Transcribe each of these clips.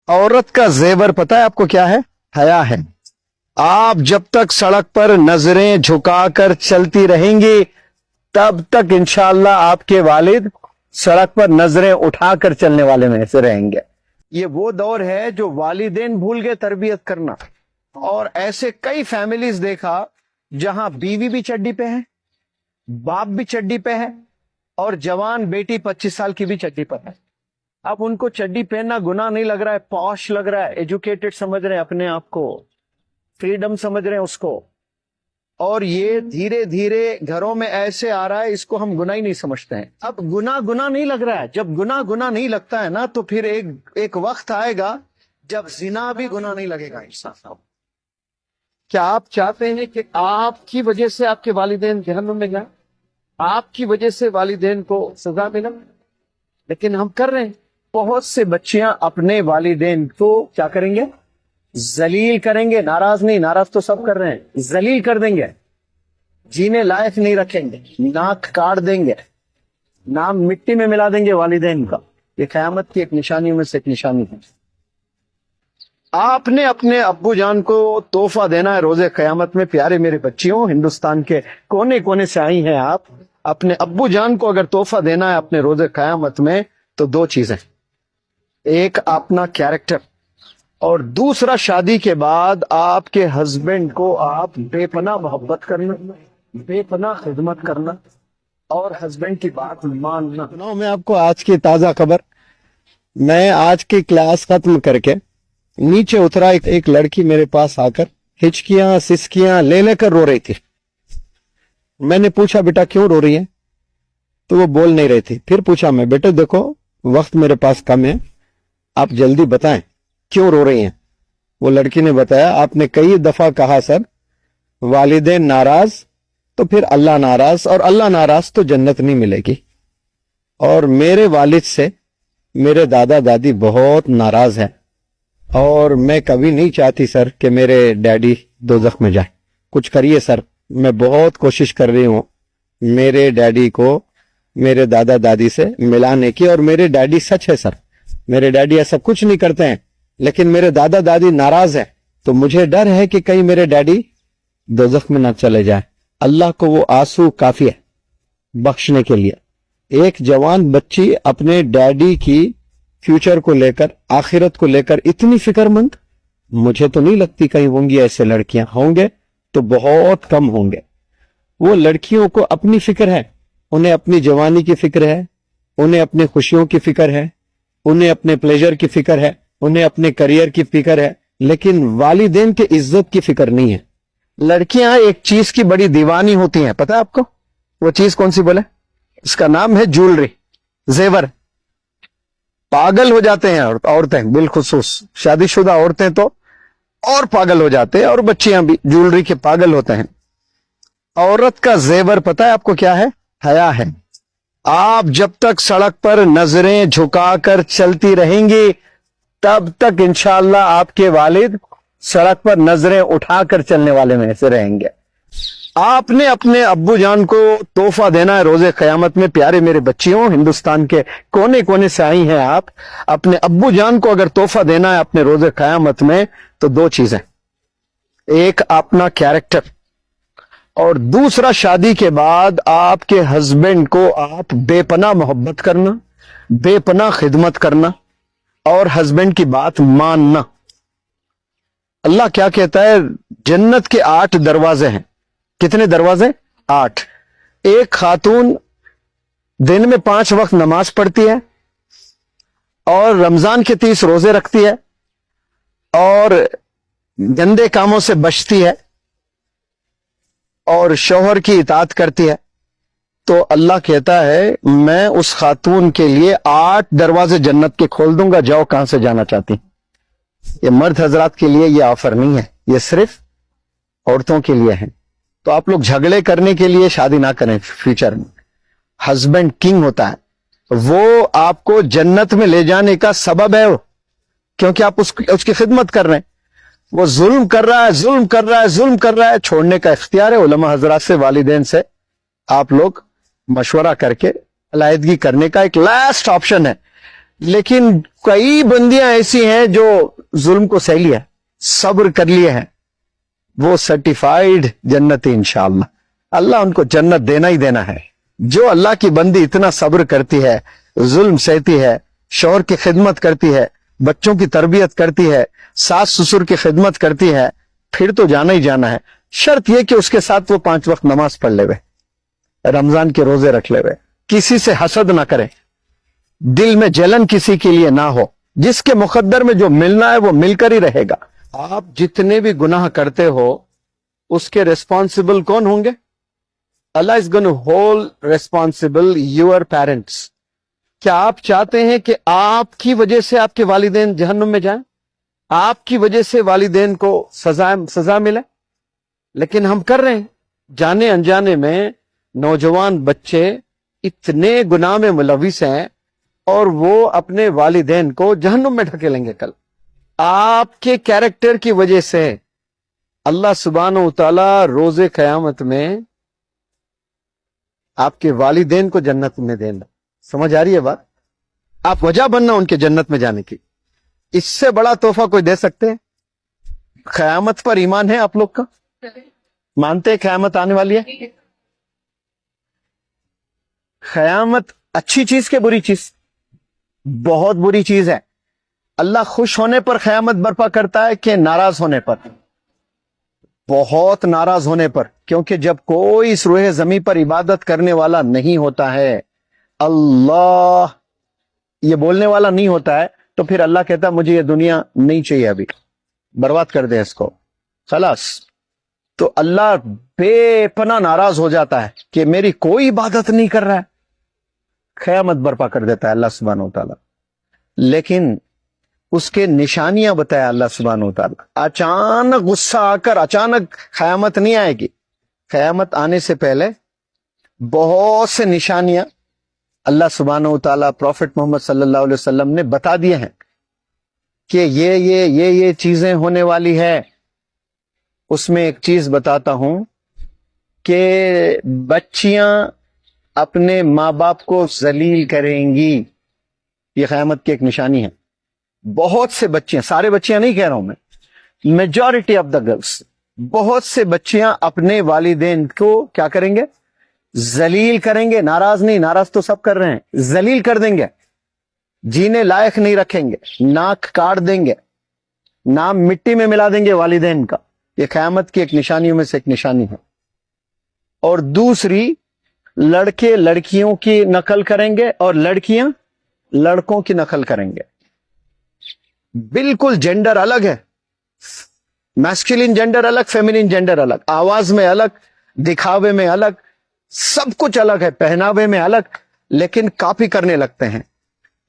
औरत का जेवर पता है आपको क्या है? हया है। आप जब तक सड़क पर नजरें झुकाकर चलती रहेंगी तब तक इंशाअल्लाह आपके वालिद सड़क पर नजरें उठाकर चलने वाले में से रहेंगे। ये वो दौर है जो वालिदैन भूल गए तरबियत करना, और ऐसे कई फैमिलीज देखा जहां बीवी भी चड्डी पे है, बाप भी चड्डी पे है, और जवान बेटी 25 साल की भी चड्डी पर है। अब उनको चड्डी पहनना गुनाह नहीं लग रहा है, पॉश लग रहा है, एजुकेटेड समझ रहे हैं अपने आप को, फ्रीडम समझ रहे हैं उसको, और ये धीरे धीरे घरों में ऐसे आ रहा है, इसको हम गुनाह ही नहीं समझते हैं। अब गुनाह नहीं लग रहा है। जब गुनाह नहीं लगता है ना, तो फिर एक वक्त आएगा जब जिना भी गुनाह नहीं लगेगा इंसान। क्या आप चाहते हैं कि आपकी वजह से आपके वालिदैन जहन्नुम में जाए, आपकी वजह से वालिदैन को सजा मिले? लेकिन हम कर रहे हैं। बहुत से बच्चियां अपने वालिदैन को क्या करेंगे? जलील करेंगे। नाराज नहीं, नाराज तो सब कर रहे हैं, जलील कर देंगे, जीने लायक नहीं रखेंगे, नाक काट देंगे, नाम मिट्टी में मिला देंगे वालिदैन का। ये कयामत की एक निशानी में से एक निशानी है। आपने अपने अब्बू जान को तोहफा देना है रोजे कयामत में। प्यारे मेरे बच्चियों, हिंदुस्तान के कोने कोने से आई हैं आप। अपने अब्बू जान को अगर तोहफा देना है अपने रोजे कयामत में, तो दो चीजें, एक अपना कैरेक्टर, और दूसरा शादी के बाद आपके हस्बैंड को आप बेपनाह मोहब्बत करना, बेपनाह खिदमत करना, और हस्बैंड की बात मानना। मैं आपको आज की ताजा खबर, मैं आज की क्लास खत्म करके नीचे उतरा, एक लड़की मेरे पास आकर हिचकियां सिसकियां ले लेकर रो रही थी। मैंने पूछा बेटा क्यों रो रही है? तो वो बोल नहीं रही थी। फिर पूछा मैं, बेटे देखो वक्त मेरे पास कम है, आप जल्दी बताएं क्यों रो रही हैं? वो लड़की ने बताया, आपने कई दफा कहा सर वालिदैन नाराज तो फिर अल्लाह नाराज, और अल्लाह नाराज तो जन्नत नहीं मिलेगी, और मेरे वालिद से मेरे दादा दादी बहुत नाराज है, और मैं कभी नहीं चाहती सर कि मेरे डैडी दोज़ख में जाए। कुछ करिए सर, मैं बहुत कोशिश कर रही हूं मेरे डैडी को मेरे दादा दादी से मिलाने की, और मेरे डैडी सच है सर, मेरे डैडी ऐसा कुछ नहीं करते हैं, लेकिन मेरे दादा दादी नाराज है, तो मुझे डर है कि कहीं मेरे डैडी दोज़ख में ना चले जाए। अल्लाह को वो आंसू काफी है बख्शने के लिए। एक जवान बच्ची अपने डैडी की फ्यूचर को लेकर, आखिरत को लेकर इतनी फिक्रमंद, मुझे तो नहीं लगती कहीं होंगी ऐसे लड़कियां, होंगे तो बहुत कम होंगे। वो लड़कियों को अपनी फिक्र है, उन्हें अपनी जवानी की फिक्र है, उन्हें अपने खुशियों की फिक्र है, उन्हें अपने प्लेजर की फिक्र है, उन्हें अपने करियर की फिक्र है, लेकिन वालिदैन के इज्जत की फिक्र नहीं है। लड़कियां एक चीज की बड़ी दीवानी होती हैं, पता है आपको? वो चीज कौन सी बोले? इसका नाम है ज्वेलरी, जेवर। पागल हो जाते हैं औरतें, बिलखुसूस शादीशुदा औरतें तो और पागल हो जाते हैं, और बच्चियां भी ज्वेलरी के पागल होते हैं। औरत का जेवर पता है आपको क्या है? हया है। आप जब तक सड़क पर नजरें झुकाकर चलती रहेंगी तब तक इंशाअल्लाह आपके वालिद सड़क पर नजरें उठाकर चलने वाले में से रहेंगे। आपने अपने अब्बू जान को तोहफा देना है रोजे कयामत में। प्यारे मेरे बच्चियों, हिंदुस्तान के कोने कोने से आई हैं आप। अपने अब्बू जान को अगर तोहफा देना है अपने रोजे कयामत में, तो दो चीजें, एक अपना कैरेक्टर, और दूसरा शादी के बाद आपके हस्बैंड को आप बेपनाह मोहब्बत करना, बेपनाह खिदमत करना, और हस्बैंड की बात मानना। अल्लाह क्या कहता है? जन्नत के 8 दरवाजे हैं। कितने दरवाजे? 8। एक खातून दिन में 5 वक्त नमाज पढ़ती है, और रमजान के 30 रोजे रखती है, और गंदे कामों से बचती है, और शौहर की इताअत करती है, तो अल्लाह कहता है मैं उस खातून के लिए 8 दरवाजे जन्नत के खोल दूंगा, जाओ कहां से जाना चाहती। ये मर्द हजरात के लिए ये ऑफर नहीं है, ये सिर्फ औरतों के लिए है। तो आप लोग झगड़े करने के लिए शादी ना करें। फ्यूचर में हस्बैंड किंग होता है, वो आपको जन्नत में ले जाने का सबब है वो, क्योंकि आप उसकी खिदमत कर रहे हैं। वो जुल्म कर रहा है, जुल्म कर रहा है, जुल्म कर रहा है, छोड़ने का इख्तियार है। उलमा हजरात से, वालिदैन से आप लोग मशवरा करके अलायदगी करने का एक लास्ट ऑप्शन है। लेकिन कई बंदियां ऐसी हैं जो जुल्म को सह लिया, सब्र कर लिए हैं, वो सर्टिफाइड जन्नती इंशाअल्लाह। अल्लाह उनको जन्नत देना ही देना है। जो अल्लाह की बंदी इतना सब्र करती है, जुल्म सहती है, शौहर की खिदमत करती है, बच्चों की तरबियत करती है, सास ससुर की खिदमत करती है, फिर तो जाना ही जाना है। शर्त यह कि उसके साथ वो 5 वक्त नमाज पढ़ लेवे, रमजान के रोजे रख लेवे, किसी से हसद ना करे, दिल में जलन किसी के लिए ना हो, जिसके मुकद्दर में जो मिलना है वो मिलकर ही रहेगा। आप जितने भी गुनाह करते हो उसके रिस्पॉन्सिबल कौन होंगे? Allah is going to hold responsible your parents. क्या आप चाहते हैं कि आपकी वजह से आपके वालिदैन जहन्नुम में जाएं, आपकी वजह से वालिदैन को सजा मिले? लेकिन हम कर रहे हैं, जाने अनजाने में नौजवान बच्चे इतने गुनाह में मुलविस हैं और वो अपने वालिदैन को जहन्नुम में ढकेलेंगे। कल आपके कैरेक्टर की वजह से अल्लाह सुब्हानहू व तआला रोजे क़यामत में आपके वालिदैन को जन्नत में देना। समझ आ रही है बात? आप वजह बनना उनके जन्नत में जाने की। इससे बड़ा तोहफा कोई दे सकते हैं? क़यामत पर ईमान है आप लोग का? मानते हैं क़यामत आने वाली है? क़यामत अच्छी चीज के बुरी चीज? बहुत बुरी चीज है। अल्लाह खुश होने पर क़यामत बर्पा करता है कि नाराज होने पर? बहुत नाराज होने पर, क्योंकि जब कोई इस रूहे जमीन पर इबादत करने वाला नहीं होता है, अल्लाह ये बोलने वाला नहीं होता है, तो फिर अल्लाह कहता मुझे ये दुनिया नहीं चाहिए, अभी बर्बाद कर दे इसको, खलास। तो अल्लाह बेपना नाराज हो जाता है कि मेरी कोई इबादत नहीं कर रहा है, क़यामत बर्पा कर देता है अल्लाह सुब्हानहू व तआला। लेकिन उसके निशानियां बताया अल्लाह सुब्हानहू व तआला। अचानक गुस्सा आकर अचानक क़यामत नहीं आएगी। क़यामत आने से पहले बहुत से निशानियां अल्लाह सुब्हानहू व तआला प्रॉफिट मोहम्मद सल्लल्लाहु अलैहि वसल्लम ने बता दिए हैं कि ये चीजें होने वाली है। उसमें एक चीज बताता हूं कि बच्चियां अपने माँ बाप को जलील करेंगी, ये क़यामत की एक निशानी है। बहुत से बच्चियां, सारे बच्चियां नहीं कह रहा हूं मैं, मेजॉरिटी ऑफ द गर्ल्स, बहुत से बच्चियां अपने वालिदैन को क्या करेंगे? जलील करेंगे। नाराज नहीं, नाराज तो सब कर रहे हैं, जलील कर देंगे, जीने लायक नहीं रखेंगे, नाक काट देंगे, नाम मिट्टी में मिला देंगे वालिदैन का। ये क़यामत की एक निशानियों में से एक निशानी है। और दूसरी, लड़के लड़कियों की नकल करेंगे और लड़कियां लड़कों की नकल करेंगे। बिल्कुल जेंडर अलग है, मैस्कुलिन जेंडर अलग, फेमिनिन जेंडर अलग, आवाज में अलग, दिखावे में अलग, सब कुछ अलग है, पहनावे में अलग, लेकिन कॉपी करने लगते हैं।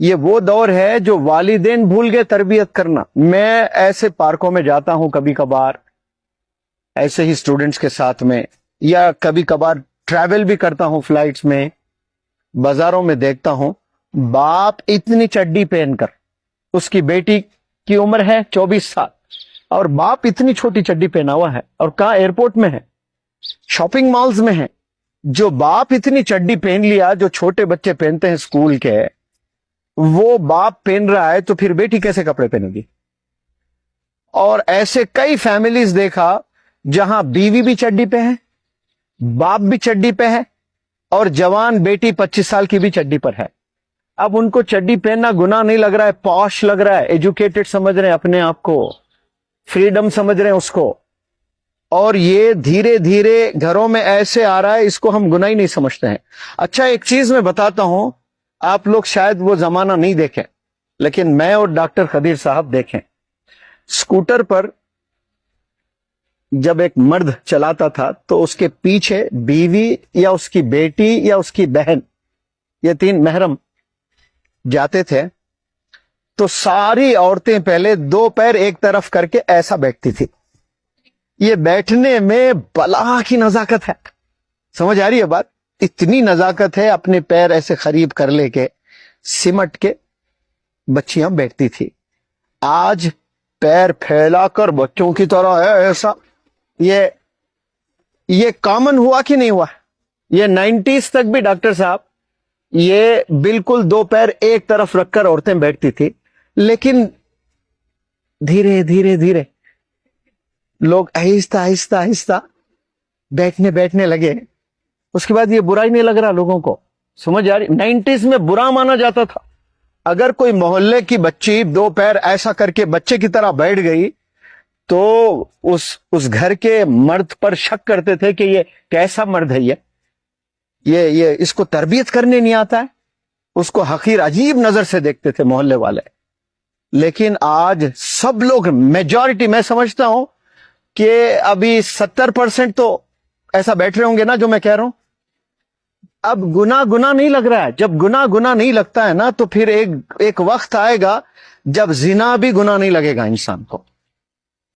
ये वो दौर है जो वालिदैन भूल गए तरबियत करना। मैं ऐसे पार्कों में जाता हूं कभी कभार, ऐसे ही स्टूडेंट्स के साथ में, या कभी कभार ट्रैवल भी करता हूं फ्लाइट्स में, बाजारों में देखता हूं बाप इतनी चड्डी पहनकर, उसकी बेटी की उम्र है 24 साल और बाप इतनी छोटी चड्डी पहना हुआ है, और कहां? एयरपोर्ट में है, शॉपिंग मॉल्स में है। जो बाप इतनी चड्डी पहन लिया जो छोटे बच्चे पहनते हैं स्कूल के, वो बाप पहन रहा है तो फिर बेटी कैसे कपड़े पहनेगी? और ऐसे कई फैमिलीज देखा जहां बीवी भी चड्डी पे है, बाप भी चड्डी पे है, और जवान बेटी 25 साल की भी चड्डी पर है। अब उनको चड्डी पहनना गुनाह नहीं लग रहा है, पॉश लग रहा है, एजुकेटेड समझ रहे हैं अपने आप को, फ्रीडम समझ रहे हैं उसको, और ये धीरे धीरे घरों में ऐसे आ रहा है, इसको हम गुनाह ही नहीं समझते हैं। अच्छा, एक चीज मैं बताता हूं, आप लोग शायद वो जमाना नहीं देखें, लेकिन मैं और डॉक्टर खदीर साहब देखें। स्कूटर पर जब एक मर्द चलाता था तो उसके पीछे बीवी या उसकी बेटी या उसकी बहन, ये 3 महरम जाते थे, तो सारी औरतें पहले 2 पैर एक तरफ करके ऐसा बैठती थी। ये बैठने में बला की नजाकत है, समझ आ रही है बात? इतनी नजाकत है, अपने पैर ऐसे करीब कर लेके सिमट के बच्चियां बैठती थी। आज पैर फैलाकर बच्चों की तरह है ऐसा। ये कॉमन हुआ कि नहीं हुआ? ये 90s तक भी डॉक्टर साहब یہ بالکل دو پیر ایک طرف رکھ کر عورتیں بیٹھتی تھی، لیکن دھیرے دھیرے دھیرے لوگ آہستہ آہستہ آہستہ بیٹھنے لگے. اس کے بعد یہ برا ہی نہیں لگ رہا لوگوں کو. سمجھ آ رہی؟ 90s میں برا مانا جاتا تھا اگر کوئی محلے کی بچی دو پیر ایسا کر کے بچے کی طرح بیٹھ گئی تو اس گھر کے مرد پر شک کرتے تھے کہ یہ کیسا مرد ہے، یہ اس کو تربیت کرنے نہیں آتا ہے، اس کو حقیر عجیب نظر سے دیکھتے تھے محلے والے. لیکن آج سب لوگ، میجورٹی، میں سمجھتا ہوں کہ ابھی 70% تو ایسا بیٹھ رہے ہوں گے نا جو میں کہہ رہا ہوں. اب گناہ نہیں لگ رہا ہے. جب گناہ نہیں لگتا ہے نا تو پھر ایک وقت آئے گا جب زنا بھی گناہ نہیں لگے گا انسان کو.